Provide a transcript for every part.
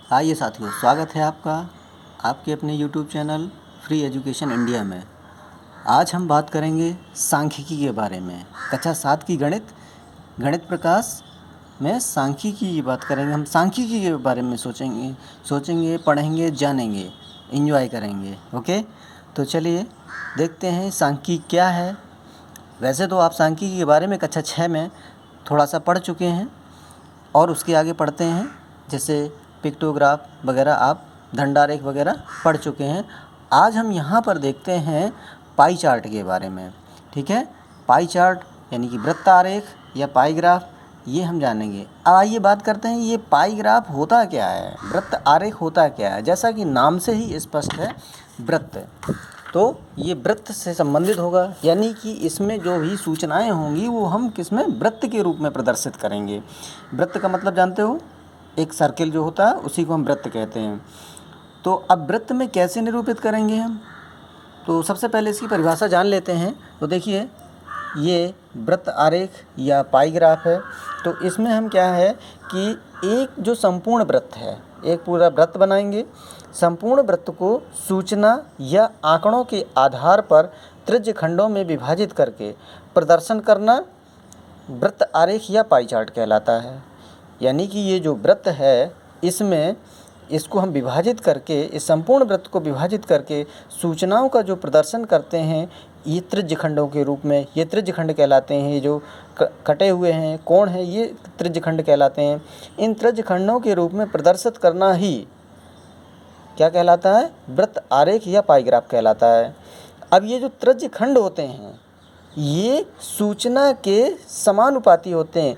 आइए साथियों, स्वागत है आपका आपके अपने YouTube channel free education India में। आज हम बात करेंगे सांख्यिकी के बारे में। कक्षा 7 की गणित प्रकाश में सांख्यिकी की बात करेंगे। हम सांख्यिकी के बारे में सोचेंगे, पढ़ेंगे, जानेंगे, एंजॉय करेंगे। ओके, तो चलिए देखते हैं सांख्यिकी क्या है। वैसे तो आप सांख्यिकी के बारे में कक्षा 6 में थोड़ा सा पढ़ चुके हैं और उसके आगे पढ़ते हैं, जैसे पिक्टोग्राफ वगैरह, आप धंडारेख वगैरह पढ़ चुके हैं। आज हम यहाँ पर देखते हैं पाई चार्ट के बारे में। ठीक है, पाई चार्ट यानी कि वृत्त आरेख या पाई ग्राफ, ये हम जानेंगे। अब आइए बात करते हैं ये पाई ग्राफ होता क्या है, वृत्त आरेख होता क्या है। जैसा कि नाम से ही स्पष्ट है, वृत्त, तो ये वृत्त से संबंधित होगा, यानी कि इसमें जो भी सूचनाएं होंगी वो हम किसमें, वृत्त के रूप में प्रदर्शित करेंगे। वृत्त का मतलब जानते हो, एक सर्किल जो होता है उसी को हम वृत्त कहते हैं। तो अब वृत्त में कैसे निरूपित करेंगे हम, तो सबसे पहले इसकी परिभाषा जान लेते हैं। तो देखिए, ये वृत्त आरेख या पाई ग्राफ है। तो इसमें हम क्या है कि एक जो संपूर्ण वृत्त है, एक पूरा वृत्त बनाएंगे। संपूर्ण वृत्त को सूचना या आंकड़ों के आधार पर त्रिज्य खंडों में विभाजित करके प्रदर्शन करना वृत्त आरेख या पाई चार्ट कहलाता है। यानी कि ये जो वृत्त है, इसमें इसको हम विभाजित करके, इस संपूर्ण वृत्त को विभाजित करके सूचनाओं का जो प्रदर्शन करते हैं, ये त्रिज्य खंडों के रूप में, ये त्रिज्य खंड कहलाते हैं। ये जो कटे हुए हैं कोण हैं, ये त्रिज्य खंड कहलाते हैं। इन त्रिज्य खंडों के रूप में प्रदर्शित करना ही क्या कहलाता है, वृत्त आरेख या पाई ग्राफ कहलाता है। अब ये जो त्रिज्य खंड होते हैं, ये सूचना के समानुपाती होते हैं।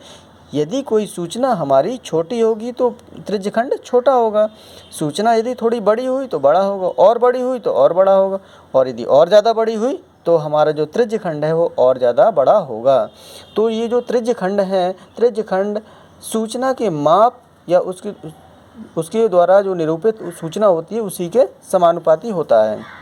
यदि कोई सूचना हमारी छोटी होगी तो त्रिज्य खंड छोटा होगा, सूचना यदि थोड़ी बड़ी हुई तो बड़ा होगा, और बड़ी हुई तो और बड़ा होगा, और यदि और ज़्यादा बड़ी हुई तो हमारा जो त्रिज्य खंड है वो और ज़्यादा बड़ा होगा। तो ये जो त्रिज्य खंड है, त्रिज्य खंड सूचना के माप या उसके द्वारा जो निरूपित सूचना होती है उसी के समानुपाती होता है।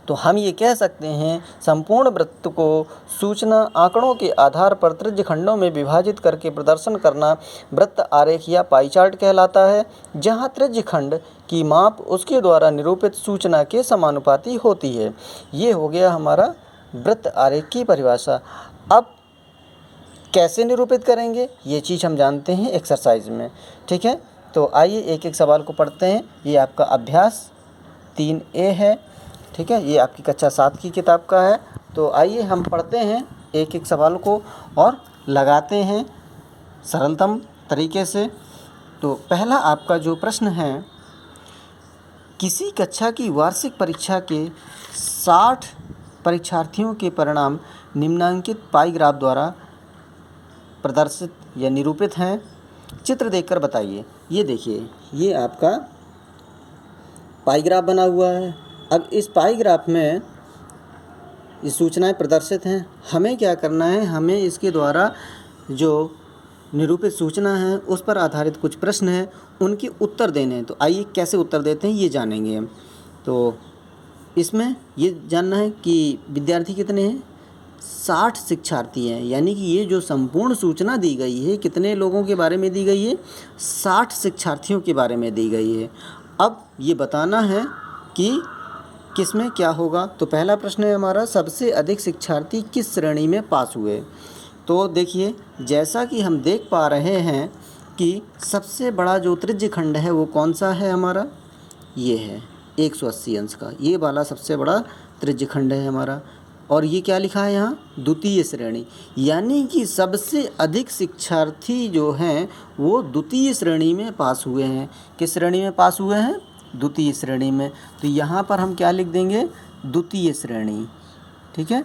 तो हम ये कह सकते हैं, संपूर्ण वृत्त को सूचना आंकड़ों के आधार पर त्रिज्य खंडों में विभाजित करके प्रदर्शन करना वृत्त आरेख या पाई चार्ट कहलाता है, जहां त्रिज्य खंड की माप उसके द्वारा निरूपित सूचना के समानुपाती होती है। ये हो गया हमारा वृत्त आरेख की परिभाषा। अब कैसे निरूपित करेंगे ये चीज़ हम जानते हैं एक्सरसाइज में। ठीक है, तो आइए एक एक सवाल को पढ़ते हैं। ये आपका अभ्यास 3A है। ठीक है, ये आपकी कक्षा 7 की किताब का है। तो आइए हम पढ़ते हैं एक एक सवाल को और लगाते हैं सरलतम तरीके से। तो पहला आपका जो प्रश्न है, किसी कक्षा की वार्षिक परीक्षा के 60 परीक्षार्थियों के परिणाम निम्नांकित पाई ग्राफ द्वारा प्रदर्शित या निरूपित हैं। चित्र देखकर बताइए। ये देखिए, ये आपका पाई ग्राफ बना हुआ है। अब इस पाई ग्राफ में ये सूचनाएं प्रदर्शित हैं। हमें क्या करना है, हमें इसके द्वारा जो निरूपित सूचना है उस पर आधारित कुछ प्रश्न हैं, उनके उत्तर देने हैं। तो आइए कैसे उत्तर देते हैं ये जानेंगे हम। तो इसमें ये जानना है कि विद्यार्थी कितने हैं, 60 शिक्षार्थी हैं। यानी कि ये जो संपूर्ण सूचना दी गई है, कितने लोगों के बारे में दी गई है, 60 शिक्षार्थियों के बारे में दी गई है। अब ये बताना है कि किसमें क्या होगा। तो पहला प्रश्न है हमारा, सबसे अधिक शिक्षार्थी किस श्रेणी में पास हुए। तो देखिए, जैसा कि हम देख पा रहे हैं कि सबसे बड़ा जो त्रिज्य खंड है वो कौन सा है हमारा, ये है 180 अंश का। ये वाला सबसे बड़ा त्रिज्य खंड है हमारा। और ये क्या लिखा है यहाँ, द्वितीय श्रेणी। यानी कि सबसे अधिक शिक्षार्थी जो हैं वो द्वितीय श्रेणी में पास हुए हैं। किस श्रेणी में पास हुए हैं, द्वितीय श्रेणी में। तो यहाँ पर हम क्या लिख देंगे, द्वितीय श्रेणी। ठीक है,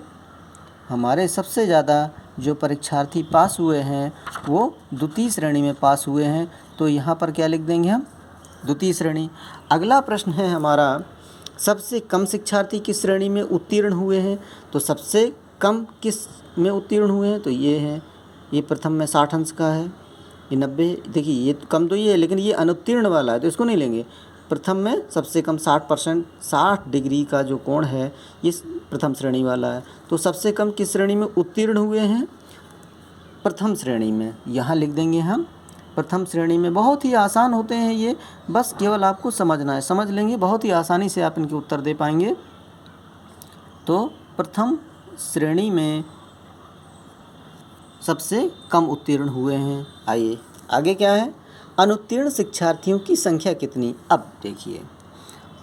हमारे सबसे ज़्यादा जो परीक्षार्थी पास हुए हैं वो द्वितीय श्रेणी में पास हुए हैं। तो यहाँ पर क्या लिख देंगे हम, द्वितीय श्रेणी। अगला प्रश्न है हमारा, सबसे कम शिक्षार्थी किस श्रेणी में उत्तीर्ण हुए हैं। तो सबसे कम किस में उत्तीर्ण हुए हैं, तो ये है, ये प्रथम में 60 अंश का है, ये 90। देखिए, ये कम तो ये है, लेकिन ये अनुत्तीर्ण वाला है तो इसको नहीं लेंगे। प्रथम में सबसे कम 60%, 60 डिग्री का जो कोण है ये प्रथम श्रेणी वाला है। तो सबसे कम किस श्रेणी में उत्तीर्ण हुए हैं, प्रथम श्रेणी में। यहाँ लिख देंगे हम प्रथम श्रेणी में। बहुत ही आसान होते हैं ये, बस केवल आपको समझना है, समझ लेंगे बहुत ही आसानी से आप इनके उत्तर दे पाएंगे। तो प्रथम श्रेणी में सबसे कम उत्तीर्ण हुए हैं। आइए आगे क्या है, अनुत्तीर्ण शिक्षार्थियों की संख्या कितनी। अब देखिए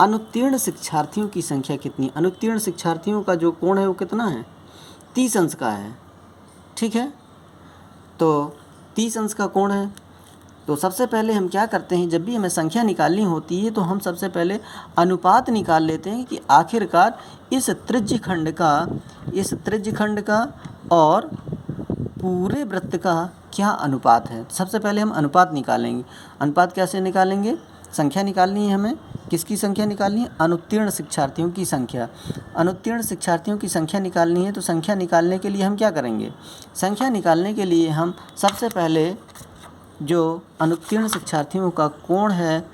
अनुत्तीर्ण शिक्षार्थियों की संख्या कितनी। अनुत्तीर्ण शिक्षार्थियों का जो कोण है वो कितना है, 30 अंश का है। ठीक है, तो 30 अंश का कोण है। तो सबसे पहले हम क्या करते हैं, जब भी हमें संख्या निकालनी होती है तो हम सबसे पहले अनुपात निकाल लेते हैं कि आखिरकार इस त्रिज्यखंड का और पूरे वृत्त का क्या अनुपात है। सबसे पहले हम अनुपात निकालेंगे। अनुपात कैसे निकालेंगे, संख्या निकालनी है हमें। किसकी संख्या निकालनी है, अनुत्तीर्ण शिक्षार्थियों की संख्या। अनुत्तीर्ण शिक्षार्थियों की संख्या निकालनी है, तो संख्या निकालने के लिए हम क्या करेंगे, संख्या निकालने के लिए हम सबसे पहले जो अनुत्तीर्ण शिक्षार्थियों का कोण है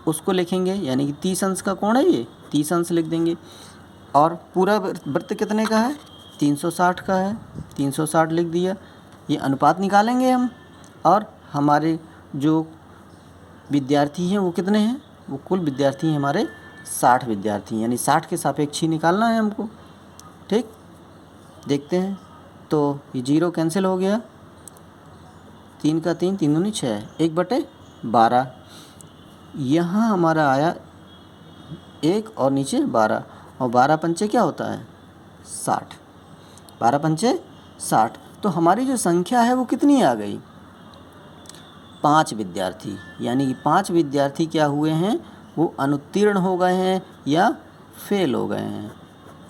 उसको लिखेंगे, यानी कि 30 अंश का कोण है, ये 30 अंश लिख देंगे। और पूरा वृत्त कितने का है, 360 का है, 360 लिख दिया। ये अनुपात निकालेंगे हम, और हमारे जो विद्यार्थी हैं वो कितने हैं, वो कुल विद्यार्थी हैं हमारे 60 विद्यार्थी हैं, यानी 60 के सापेक्ष ही निकालना है हमको। ठीक, देखते हैं। तो ये 0 कैंसिल हो गया, 3 का 3, 3 दूनी 6, 1/12। यहाँ हमारा आया 1 और नीचे 12, और 12 पंचे क्या होता है, 60। 12 पंचे 60। तो हमारी जो संख्या है वो कितनी आ गई, 5 विद्यार्थी। यानी कि 5 विद्यार्थी क्या हुए हैं, वो अनुत्तीर्ण हो गए हैं या फेल हो गए हैं।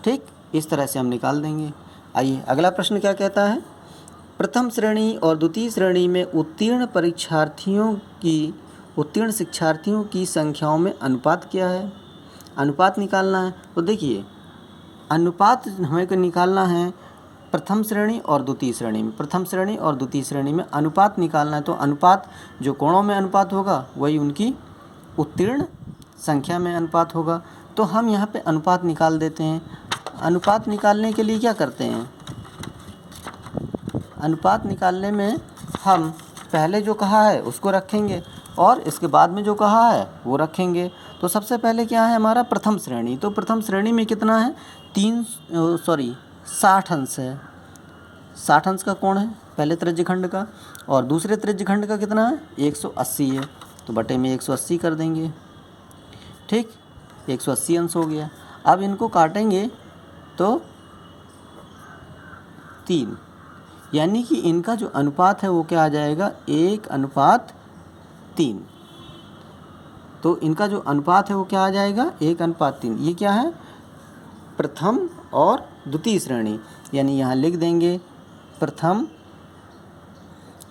ठीक, इस तरह से हम निकाल देंगे। आइए अगला प्रश्न क्या कहता है, प्रथम श्रेणी और द्वितीय श्रेणी में उत्तीर्ण शिक्षार्थियों की संख्याओं में अनुपात क्या है। अनुपात निकालना है। तो देखिए अनुपात हमें को निकालना है प्रथम श्रेणी और द्वितीय श्रेणी में। प्रथम श्रेणी और द्वितीय श्रेणी में अनुपात निकालना है। तो अनुपात जो कोणों में अनुपात होगा वही उनकी उत्तीर्ण संख्या में अनुपात होगा। तो हम यहाँ पे अनुपात निकाल देते हैं। अनुपात निकालने के लिए क्या करते हैं, अनुपात निकालने में हम पहले जो कहा है उसको रखेंगे और इसके बाद में जो कहा है वो रखेंगे। तो सबसे पहले क्या है हमारा प्रथम श्रेणी। तो प्रथम श्रेणी में कितना है, 60 अंश है। 60 अंश का कोण है पहले त्रिज्यखंड का, और दूसरे त्रिज्यखंड का कितना है, 180 है। तो बटे में 180 कर देंगे। ठीक, 180 अंश हो गया। अब इनको काटेंगे तो 3, यानी कि इनका जो अनुपात है वो क्या आ जाएगा, 1:3। तो इनका जो अनुपात है वो क्या आ जाएगा, 1:3। ये क्या है, प्रथम और द्वितीय श्रेणी। यानी यहाँ लिख देंगे प्रथम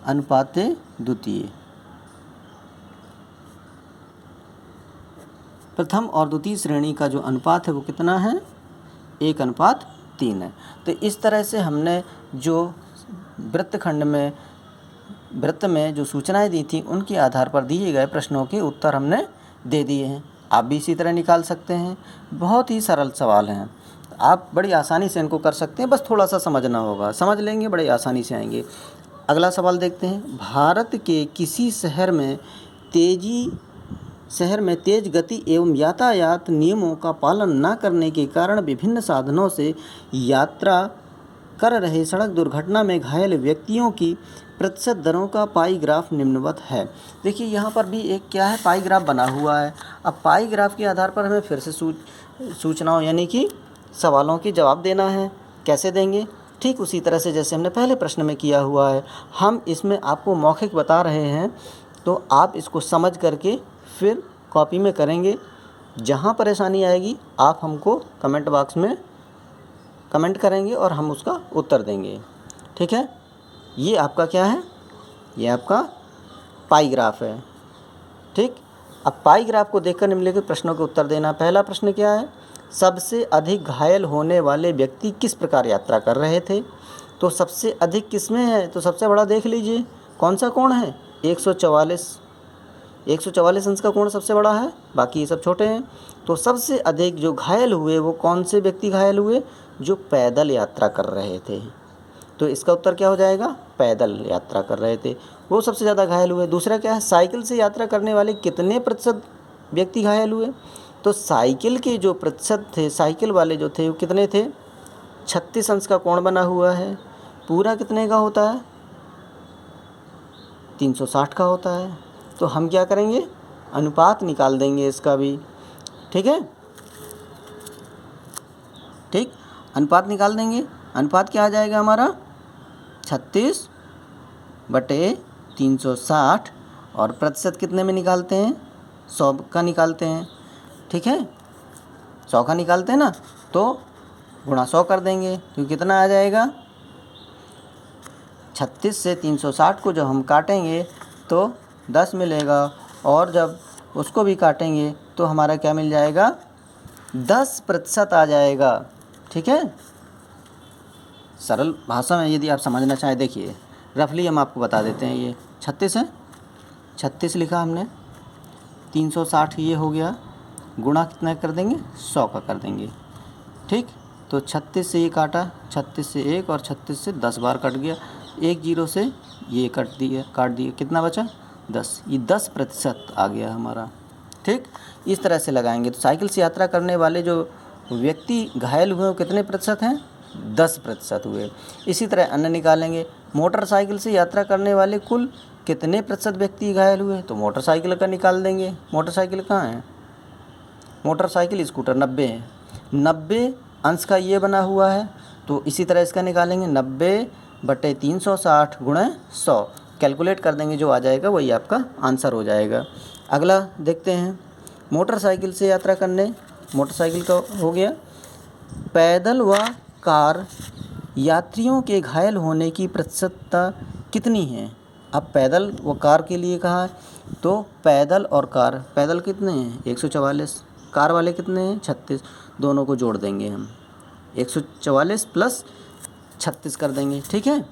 अनुपाते द्वितीय। प्रथम और द्वितीय श्रेणी का जो अनुपात है वो कितना है, 1:3 है। तो इस तरह से हमने जो वृत्त में जो सूचनाएं दी थी उनके आधार पर दिए गए प्रश्नों के उत्तर हमने दे दिए हैं। आप भी इसी तरह निकाल सकते हैं। बहुत ही सरल सवाल हैं, आप बड़ी आसानी से इनको कर सकते हैं, बस थोड़ा सा समझना होगा, समझ लेंगे बड़े आसानी से आएंगे। अगला सवाल देखते हैं, भारत के किसी शहर में तेज गति एवं यातायात नियमों का पालन न करने के कारण विभिन्न साधनों से यात्रा कर रहे सड़क दुर्घटना में घायल व्यक्तियों की प्रतिशत दरों का पाई ग्राफ निम्नवत है। देखिए यहाँ पर भी एक क्या है, पाई ग्राफ बना हुआ है। अब पाई ग्राफ के आधार पर हमें फिर से सूचनाओं यानी कि सवालों के जवाब देना है। कैसे देंगे, ठीक उसी तरह से जैसे हमने पहले प्रश्न में किया हुआ है। हम इसमें आपको मौखिक बता रहे हैं, तो आप इसको समझ करके फिर कॉपी में करेंगे। जहाँ परेशानी आएगी आप हमको कमेंट बॉक्स में कमेंट करेंगे और हम उसका उत्तर देंगे। ठीक है, ये आपका क्या है, ये आपका पाई ग्राफ है। ठीक, अब पाई ग्राफ को देखकर निम्नलिखित प्रश्नों के उत्तर देना। पहला प्रश्न क्या है, सबसे अधिक घायल होने वाले व्यक्ति किस प्रकार यात्रा कर रहे थे। तो सबसे अधिक किसमें है, तो सबसे बड़ा देख लीजिए कौन सा कोण है, 144 अंश का कोण सबसे बड़ा है, बाकी ये सब छोटे हैं। तो सबसे अधिक जो घायल हुए वो कौन से व्यक्ति घायल हुए, जो पैदल यात्रा कर रहे थे। तो इसका उत्तर क्या हो जाएगा, पैदल यात्रा कर रहे थे, वो सबसे ज़्यादा घायल हुए। दूसरा क्या है, साइकिल से यात्रा करने वाले कितने प्रतिशत व्यक्ति घायल हुए, तो साइकिल के जो प्रतिशत थे, साइकिल वाले जो थे वो कितने थे, 36 अंश का कोण बना हुआ है, पूरा कितने का होता है, 360 का होता है। तो हम क्या करेंगे, अनुपात निकाल देंगे इसका भी, ठीक है, ठीक, अनुपात निकाल देंगे। अनुपात क्या आ जाएगा हमारा, 36/360, और प्रतिशत कितने में निकालते हैं, 100 का निकालते हैं, ठीक है, 100 का निकालते हैं ना, तो गुणा 100 कर देंगे, तो कितना आ जाएगा, 36 से 360 को जब हम काटेंगे तो 10 मिलेगा, और जब उसको भी काटेंगे तो हमारा क्या मिल जाएगा, 10% आ जाएगा, ठीक है। सरल भाषा में यदि आप समझना चाहें, देखिए रफली हम आपको बता देते हैं, ये 36 है, 36 लिखा हमने, 360 ये हो गया, गुणा कितना कर देंगे, 100 का कर देंगे, ठीक। तो 36 से ये काटा, 36 से 1 और 36 से 10 बार कट गया, 1 जीरो से ये काट दिया, कितना बचा, 10, ये 10% आ गया हमारा, ठीक। इस तरह से लगाएंगे तो साइकिल से यात्रा करने वाले जो व्यक्ति घायल हुए वो कितने प्रतिशत हैं, 10% हुए। इसी तरह अन्य निकालेंगे, मोटरसाइकिल से यात्रा करने वाले कुल कितने प्रतिशत व्यक्ति घायल हुए, तो मोटरसाइकिल का निकाल देंगे। मोटरसाइकिल कहाँ है, मोटरसाइकिल स्कूटर 90 है, 90 अंश का ये बना हुआ है, तो इसी तरह इसका निकालेंगे, 90/360 गुणा 100, कैलकुलेट कर देंगे, जो आ जाएगा वही आपका आंसर हो जाएगा। अगला देखते हैं, मोटरसाइकिल से यात्रा करने, मोटरसाइकिल का हो गया, पैदल व कार यात्रियों के घायल होने की प्रतिशतता कितनी है। अब पैदल व कार के लिए कहा है, तो पैदल और कार, पैदल कितने हैं 144, कार वाले कितने हैं 36, दोनों को जोड़ देंगे हम, 144 + 36 कर देंगे, ठीक है,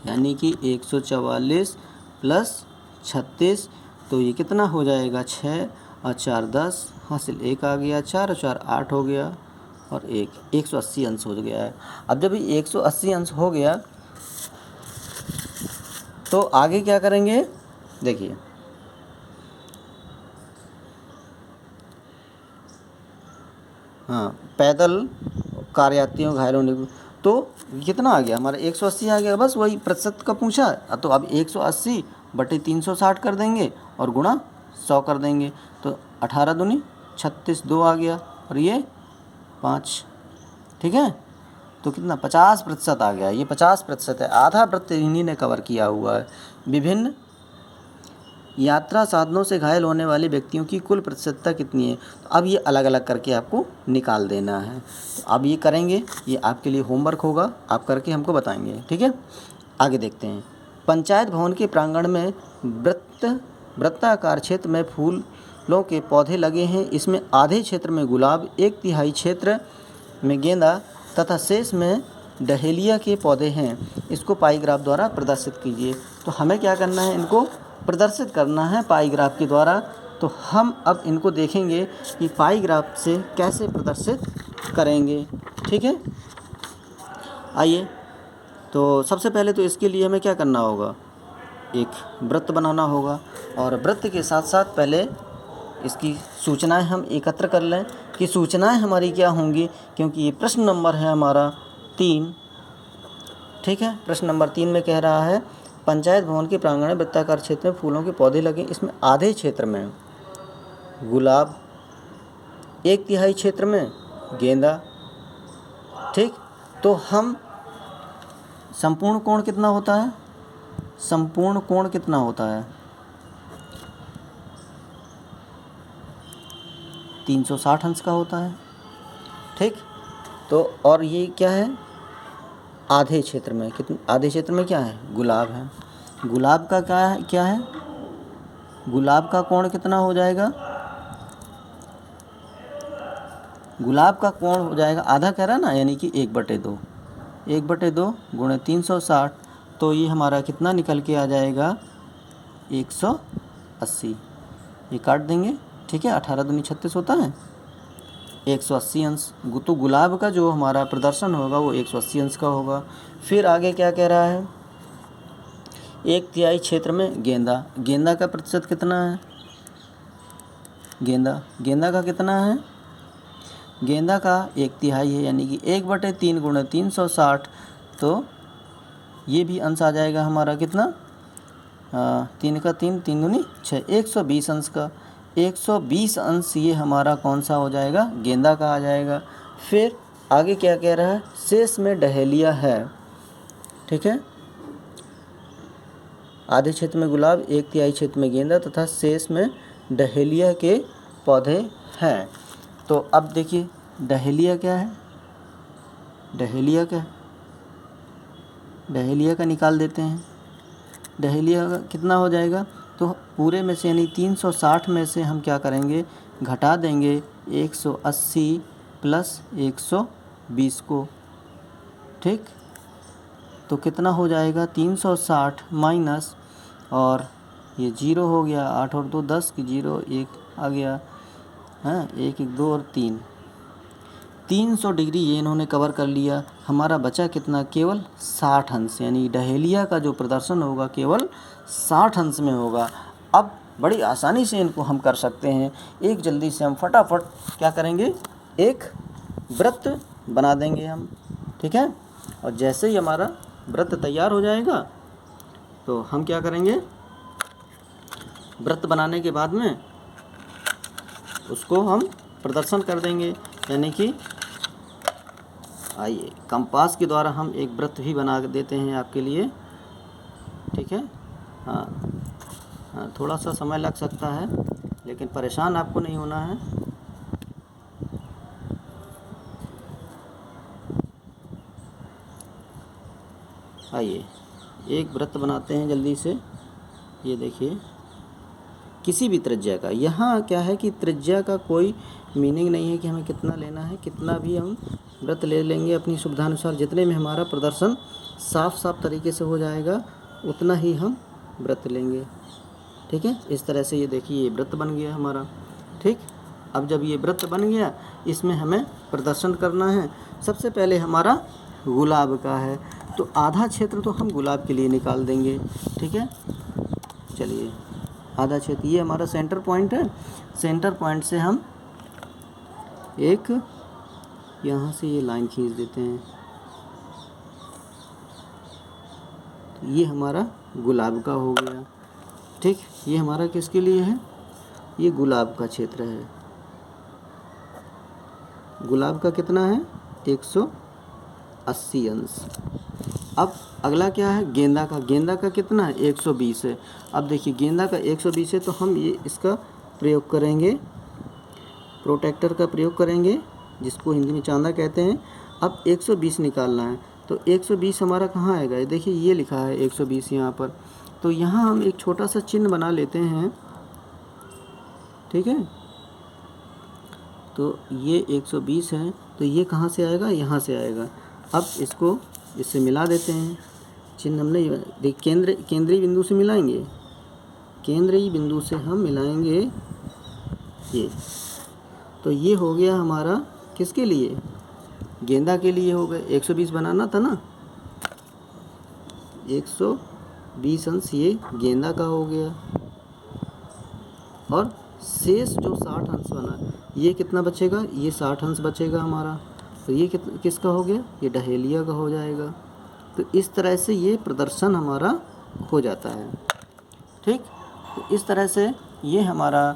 यानी कि 144 + 36, तो ये कितना हो जाएगा, 6 और 4 10, हासिल 1 आ गया, 4 और 4 8 हो गया, और 180 अंश हो गया है। अब जब ये 180 अंश हो गया तो आगे क्या करेंगे, देखिए हाँ, पैदल कार यात्रियों घायल होने को, तो कितना आ गया हमारा, 180 आ गया, बस वही प्रतिशत का पूछा, तो अब 180/360 कर देंगे और गुणा 100 कर देंगे, तो 18 दूनी 36, 2 आ गया, और ये 5, ठीक है, तो कितना 50% आ गया, ये 50% है, आधा वृत्त इन्हीं ने कवर किया हुआ है। विभिन्न यात्रा साधनों से घायल होने वाले व्यक्तियों की कुल प्रतिशतता कितनी है, तो अब ये अलग अलग करके आपको निकाल देना है, तो अब ये करेंगे, ये आपके लिए होमवर्क होगा, आप करके हमको बताएंगे, ठीक है। आगे देखते हैं, पंचायत भवन के प्रांगण में वृत्ताकार क्षेत्र में फूलों के पौधे लगे हैं, इसमें आधे क्षेत्र में गुलाब, 1/3 क्षेत्र में गेंदा तथा शेष में डहेलिया के पौधे हैं, इसको पाई ग्राफ द्वारा प्रदर्शित कीजिए। तो हमें क्या करना है, इनको प्रदर्शित करना है पाई ग्राफ के द्वारा, तो हम अब इनको देखेंगे कि पाई ग्राफ से कैसे प्रदर्शित करेंगे, ठीक है। आइए, तो सबसे पहले तो इसके लिए हमें क्या करना होगा, एक वृत्त बनाना होगा, और वृत्त के साथ साथ पहले इसकी सूचनाएं हम एकत्र कर लें कि सूचनाएं हमारी क्या होंगी, क्योंकि ये प्रश्न नंबर है हमारा 3, ठीक है। प्रश्न नंबर 3 में कह रहा है, पंचायत भवन के प्रांगण में वृत्ताकार क्षेत्र में फूलों के पौधे लगे, इसमें आधे क्षेत्र में गुलाब, 1/3 क्षेत्र में गेंदा, ठीक। तो हम संपूर्ण कोण कितना होता है, संपूर्ण कोण कितना होता है, 360 अंश का होता है, ठीक। तो और ये क्या है, आधे क्षेत्र में, कितने आधे क्षेत्र में क्या है, गुलाब है, गुलाब का क्या है, गुलाब का कोण कितना हो जाएगा, गुलाब का कोण हो जाएगा आधा, कह रहा ना, यानी कि 1/2, 1/2 गुणे 360, तो ये हमारा कितना निकल के आ जाएगा, 180, ये काट देंगे, ठीक है, 18 दूनी 36 होता है, 180 अंश। तो गुलाब का जो हमारा प्रदर्शन होगा वो 180 अंश का होगा। फिर आगे क्या कह रहा है, 1/3 क्षेत्र में गेंदा। गेंदा का प्रतिशत कितना है? गेंदा का कितना है? गेंदा का 1/3 है, यानी कि 1/3 गुणे 360। तो ये भी अंश आ जाएगा हमारा कितना, 3 का 3, 3 दूनी 6, 120 अंश का। 120 अंश ये हमारा कौन सा हो जाएगा? गेंदा का आ जाएगा। फिर आगे क्या कह रहा है, शेष में डहेलिया है। ठीक है, आधे क्षेत्र में गुलाब, 1/3 क्षेत्र में गेंदा तथा शेष में डहेलिया के पौधे हैं। तो अब देखिए डहेलिया क्या है, डहेलिया का निकाल देते हैं। डहेलिया का कितना हो जाएगा? तो पूरे में से यानी 360 में से हम क्या करेंगे, घटा देंगे 180 प्लस 120 को। ठीक, तो कितना हो जाएगा, 360 माइनस, और ये 0 हो गया, 8 और 2 10 की 0 1 आ गया, हाँ 1 1 2 और 3, 300 डिग्री ये इन्होंने कवर कर लिया। हमारा बचा कितना, केवल 60 अंश, यानी डहेलिया का जो प्रदर्शन होगा केवल 60 अंश में होगा। अब बड़ी आसानी से इनको हम कर सकते हैं। एक जल्दी से हम फटाफट क्या करेंगे, एक वृत्त बना देंगे हम। ठीक है, और जैसे ही हमारा वृत्त तैयार हो जाएगा तो हम क्या करेंगे, वृत्त बनाने के बाद में उसको हम प्रदर्शन कर देंगे। यानी कि आइए कंपास के द्वारा हम एक वृत्त भी बना देते हैं आपके लिए। ठीक है, हाँ थोड़ा सा समय लग सकता है, लेकिन परेशान आपको नहीं होना है। आइए एक वृत्त बनाते हैं जल्दी से। ये देखिए, किसी भी त्रिज्या का, यहाँ क्या है कि त्रिज्या का कोई मीनिंग नहीं है कि हमें कितना लेना है, कितना भी हम वृत्त ले लेंगे अपनी सुविधानुसार। जितने में हमारा प्रदर्शन साफ तरीके से हो जाएगा उतना ही हम वृत्त लेंगे। ठीक है, इस तरह से ये देखिए ये वृत्त बन गया हमारा। ठीक, अब जब ये वृत्त बन गया, इसमें हमें प्रदर्शन करना है। सबसे पहले हमारा गुलाब का है, तो आधा क्षेत्र तो हम गुलाब के लिए निकाल देंगे। ठीक है, चलिए आधा क्षेत्र, ये हमारा सेंटर पॉइंट है। सेंटर पॉइंट से हम एक यहाँ से ये लाइन खींच देते हैं। ये हमारा गुलाब का हो गया। ठीक, ये हमारा किसके लिए है, ये गुलाब का क्षेत्र है। गुलाब का कितना है, 180 अंश। अब अगला क्या है, गेंदा का। गेंदा का कितना है, 120 है। अब देखिए गेंदा का 120 है, तो हम ये इसका प्रयोग करेंगे, प्रोटेक्टर का प्रयोग करेंगे, जिसको हिंदी में चांदा कहते हैं। अब 120 निकालना है, तो 120 हमारा कहाँ आएगा, ये देखिए ये लिखा है 120 यहाँ पर। तो यहाँ हम एक छोटा सा चिन्ह बना लेते हैं। ठीक है, तो ये 120 है, तो ये कहाँ से आएगा, यहाँ से आएगा। अब इसको इससे मिला देते हैं, चिन्ह हमने देख केंद्रीय बिंदु से मिलाएंगे, केंद्रीय बिंदु से हम मिलाएंगे ये। तो ये हो गया हमारा किसके लिए, गेंदा के लिए हो गए। 120 बनाना था ना, 120 अंश ये गेंदा का हो गया, और शेष जो 60 अंश बना, ये कितना बचेगा, ये 60 अंश बचेगा हमारा। तो ये किसका हो गया, ये डहेलिया का हो जाएगा। तो इस तरह से ये प्रदर्शन हमारा हो जाता है। ठीक, तो इस तरह से ये हमारा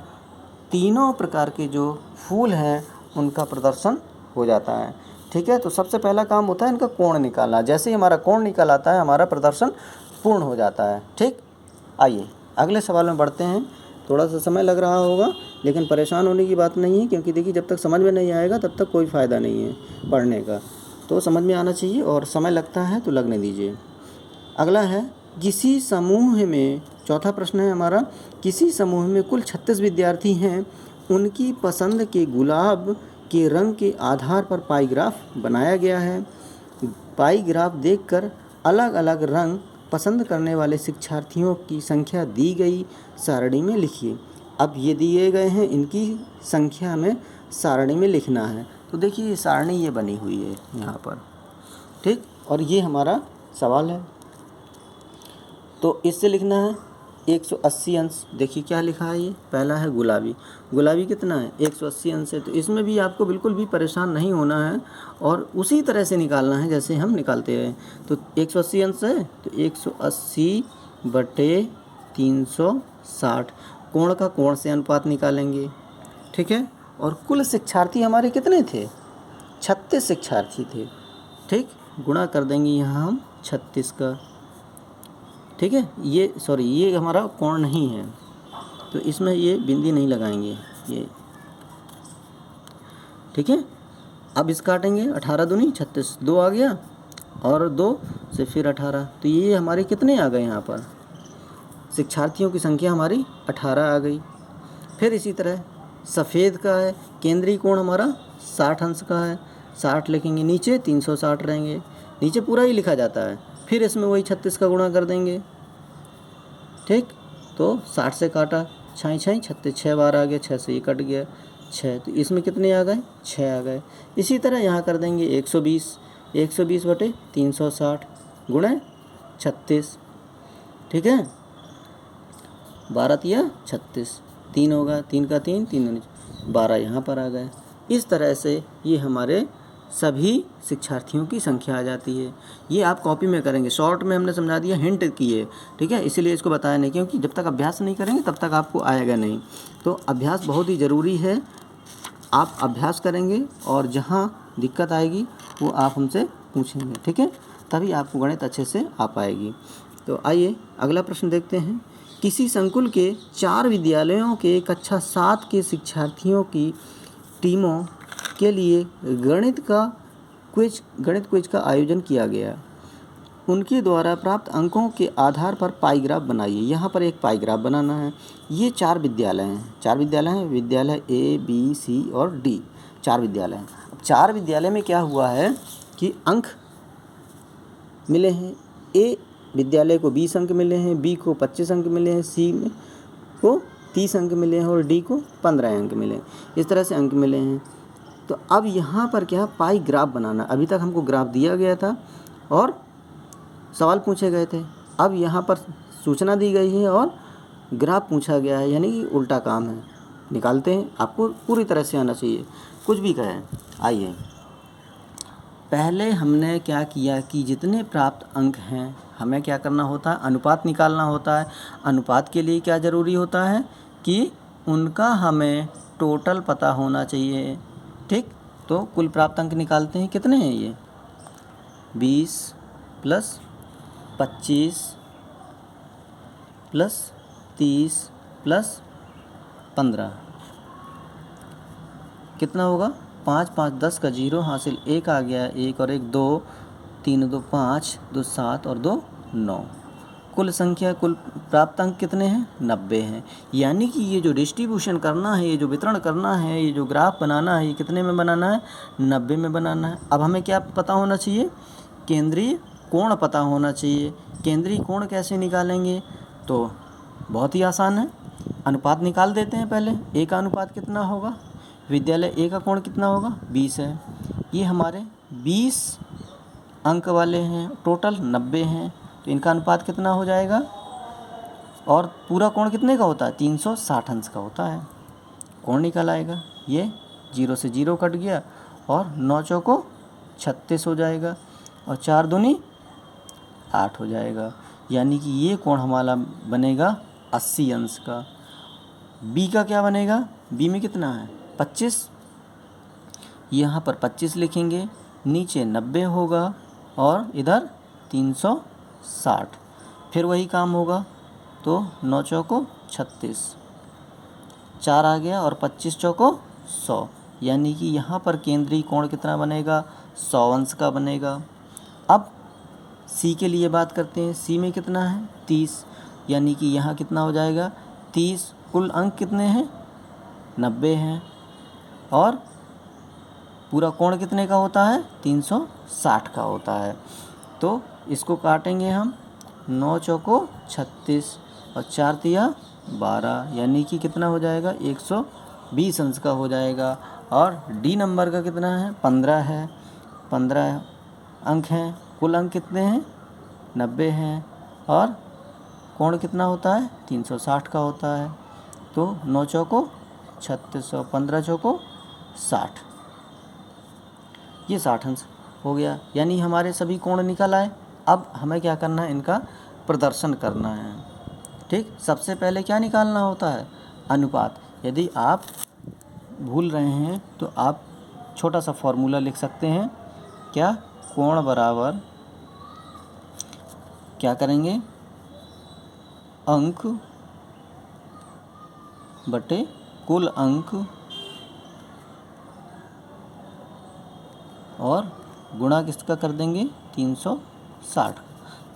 तीनों प्रकार के जो फूल हैं उनका प्रदर्शन हो जाता है। ठीक है, तो सबसे पहला काम होता है इनका कोण निकालना। जैसे ही हमारा कोण निकल आता है, हमारा प्रदर्शन पूर्ण हो जाता है। ठीक, आइए अगले सवाल में बढ़ते हैं। थोड़ा सा समय लग रहा होगा, लेकिन परेशान होने की बात नहीं है, क्योंकि देखिए जब तक समझ में नहीं आएगा तब तक कोई फ़ायदा नहीं है पढ़ने का। तो समझ में आना चाहिए, और समय लगता है तो लगने दीजिए। अगला है, किसी समूह में, चौथा प्रश्न है हमारा, किसी समूह में कुल 36 विद्यार्थी हैं, उनकी पसंद के गुलाब के रंग के आधार पर पाई ग्राफ बनाया गया है। पाई ग्राफ देखकर अलग अलग रंग पसंद करने वाले शिक्षार्थियों की संख्या दी गई सारणी में लिखिए। अब ये दिए गए हैं, इनकी संख्या में सारणी में लिखना है। तो देखिए ये सारणी ये बनी हुई है यहाँ पर, ठीक, और ये हमारा सवाल है। तो इससे लिखना है 180 अंश। देखिए क्या लिखा है, ये पहला है गुलाबी। गुलाबी कितना है, 180 अंश है। तो इसमें भी आपको बिल्कुल भी परेशान नहीं होना है और उसी तरह से निकालना है जैसे हम निकालते हैं। तो 180 अंश है तो 180 बटे 360 कोण का कोण से अनुपात निकालेंगे, ठीक है। और कुल शिक्षार्थी हमारे कितने थे, 36 शिक्षार्थी थे, ठीक। गुणा कर देंगे यहाँ हम 36 का, ठीक है। ये हमारा कोण नहीं है तो इसमें ये बिंदी नहीं लगाएंगे, ये ठीक है। अब इस काटेंगे, 18 दूनी 36, 2 आ गया और 2 से फिर 18। तो ये हमारे कितने आ गए, यहाँ पर शिक्षार्थियों की संख्या हमारी 18 आ गई। फिर इसी तरह सफ़ेद का है, केंद्रीय कोण हमारा 60 अंश का है, 60 लिखेंगे, नीचे 360 रहेंगे, नीचे पूरा ही लिखा जाता है। फिर इसमें वही 36 का गुणा कर देंगे, ठीक। तो 60 से काटा, 6 6 36, 6 बार आ गया, 6 से ये कट गया 6, तो इसमें कितने आ गए, 6 आ गए। इसी तरह यहाँ कर देंगे 120 बटे 360 गुणे 36, ठीक है। 12 तिया 36, 3 होगा, 3 का 3, 3 12 यहाँ पर आ गए। इस तरह से ये हमारे सभी शिक्षार्थियों की संख्या आ जाती है। ये आप कॉपी में करेंगे, शॉर्ट में हमने समझा दिया, हिंट किए, ठीक है, इसीलिए इसको बताया नहीं, क्योंकि जब तक अभ्यास नहीं करेंगे तब तक आपको आएगा नहीं। तो अभ्यास बहुत ही ज़रूरी है, आप अभ्यास करेंगे और जहाँ दिक्कत आएगी वो आप हमसे पूछेंगे, ठीक है, तभी आपको गणित अच्छे से आ पाएगी। तो आइए अगला प्रश्न देखते हैं। किसी संकुल के 4 विद्यालयों के कक्षा 7 के शिक्षार्थियों की टीमों के लिए गणित क्विज का आयोजन किया गया। उनके द्वारा प्राप्त अंकों के आधार पर पाई ग्राफ बनाइए। यहाँ पर एक पाई ग्राफ बनाना है। ये 4 विद्यालय हैं, विद्यालय ए, बी, सी और डी, 4 विद्यालय हैं। अब 4 विद्यालय में क्या हुआ है कि अंक मिले हैं। ए विद्यालय को 20 अंक मिले हैं, बी को 25 अंक मिले हैं, सी को 30 अंक मिले हैं और डी को 15 अंक मिले हैं। इस तरह से अंक मिले हैं। तो अब यहाँ पर क्या पाई ग्राफ बनाना। अभी तक हमको ग्राफ दिया गया था और सवाल पूछे गए थे। अब यहाँ पर सूचना दी गई है और ग्राफ पूछा गया है, यानी कि उल्टा काम है। निकालते हैं, आपको पूरी तरह से आना चाहिए, कुछ भी कहें। आइए, पहले हमने क्या किया कि जितने प्राप्त अंक हैं हमें क्या करना होता है, अनुपात निकालना होता है। अनुपात के लिए क्या ज़रूरी होता है कि उनका हमें टोटल पता होना चाहिए, ठीक। तो कुल प्राप्त अंक निकालते हैं, कितने हैं ये, 20 प्लस 25 प्लस 30 प्लस 15 कितना होगा, 5 5 10 का 0 हासिल, 1 आ गया, 1 और 1 2, 3 2 5, 2 7 और 2 9। कुल संख्या, कुल प्राप्त अंक कितने हैं, 90 हैं। यानी कि ये जो डिस्ट्रीब्यूशन करना है, ये जो वितरण करना है, ये जो ग्राफ बनाना है, ये कितने में बनाना है, 90 में बनाना है। अब हमें क्या पता होना चाहिए, केंद्रीय कोण पता होना चाहिए। केंद्रीय कोण कैसे निकालेंगे, तो बहुत ही आसान है, अनुपात निकाल देते हैं पहले। ए का अनुपात कितना होगा, विद्यालय ए का कोण कितना होगा, 20 है। ये हमारे 20 अंक वाले हैं, टोटल 90 हैं, तो इनका अनुपात कितना हो जाएगा। और पूरा कोण कितने का होता है, 360 अंश का होता है। कोण निकल आएगा, ये 0 से 0 कट गया और 9 चौको 36 हो जाएगा और 4 दूनी 8 हो जाएगा। यानी कि ये कोण हमारा बनेगा 80 अंश का। बी का क्या बनेगा, बी में कितना है, 25, यहाँ पर 25 लिखेंगे, नीचे 90 होगा और इधर 360, फिर वही काम होगा। तो 9 चौको 36, 4 आ गया और 25 चौको 100, यानी कि यहाँ पर केंद्रीय कोण कितना बनेगा, 100 अंश का बनेगा। अब सी के लिए बात करते हैं। सी में कितना है, 30, यानी कि यहाँ कितना हो जाएगा, 30। कुल अंक कितने हैं, 90 हैं और पूरा कोण कितने का होता है, 360 का होता है। तो इसको काटेंगे हम, 9 चौको 36 और 4 तिया 12, यानी कि कितना हो जाएगा, 20 अंश का हो जाएगा। और डी नंबर का कितना है, 15 है, 15 अंक हैं। कुल अंक कितने हैं, 90 हैं। और कोण कितना होता है, 360 का होता है। तो 9 चौको 3600, 15 चौको 60, ये 60 अंश हो गया। यानी हमारे सभी कोण निकल आए। अब हमें क्या करना है, इनका प्रदर्शन करना है। ठीक, सबसे पहले क्या निकालना होता है, अनुपात। यदि आप भूल रहे हैं तो आप छोटा सा फॉर्मूला लिख सकते हैं। क्या, कोण बराबर क्या करेंगे, अंक बटे कुल अंक और गुणा किसका कर देंगे, 360।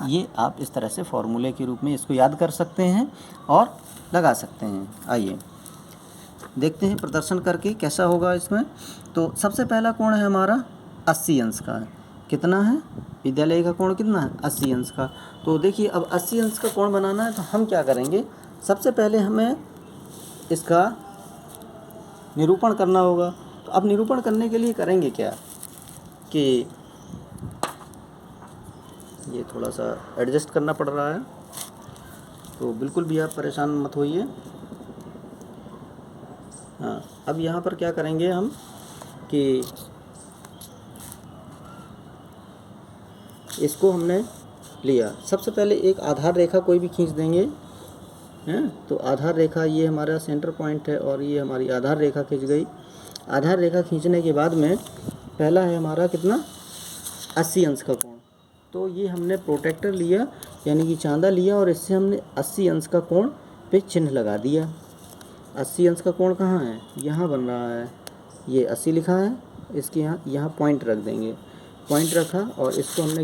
ये आप इस तरह से फॉर्मूले के रूप में इसको याद कर सकते हैं और लगा सकते हैं। आइए देखते हैं प्रदर्शन करके कैसा होगा इसमें। तो सबसे पहला कोण है हमारा 80 अंश का। कितना है, विद्यालय का कोण कितना है, 80 अंश का। तो देखिए अब 80 अंश का कोण बनाना है तो हम क्या करेंगे, सबसे पहले हमें इसका निरूपण करना होगा। तो अब निरूपण करने के लिए करेंगे क्या कि ये थोड़ा सा एडजस्ट करना पड़ रहा है, तो बिल्कुल भी आप परेशान मत होइए। हाँ, अब यहाँ पर क्या करेंगे हम कि इसको हमने लिया, सबसे पहले एक आधार रेखा कोई भी खींच देंगे हैं। तो आधार रेखा ये हमारा सेंटर पॉइंट है और ये हमारी आधार रेखा खींच गई। आधार रेखा खींचने के बाद में पहला है हमारा कितना, 80 अंश का कोण। तो ये हमने प्रोटेक्टर लिया यानी कि चांदा लिया और इससे हमने 80 अंश का कोण पे चिन्ह लगा दिया। 80 अंश का कोण कहाँ है, यहाँ बन रहा है, ये 80 लिखा है, इसके यहाँ पॉइंट रख देंगे। पॉइंट रखा और इसको हमने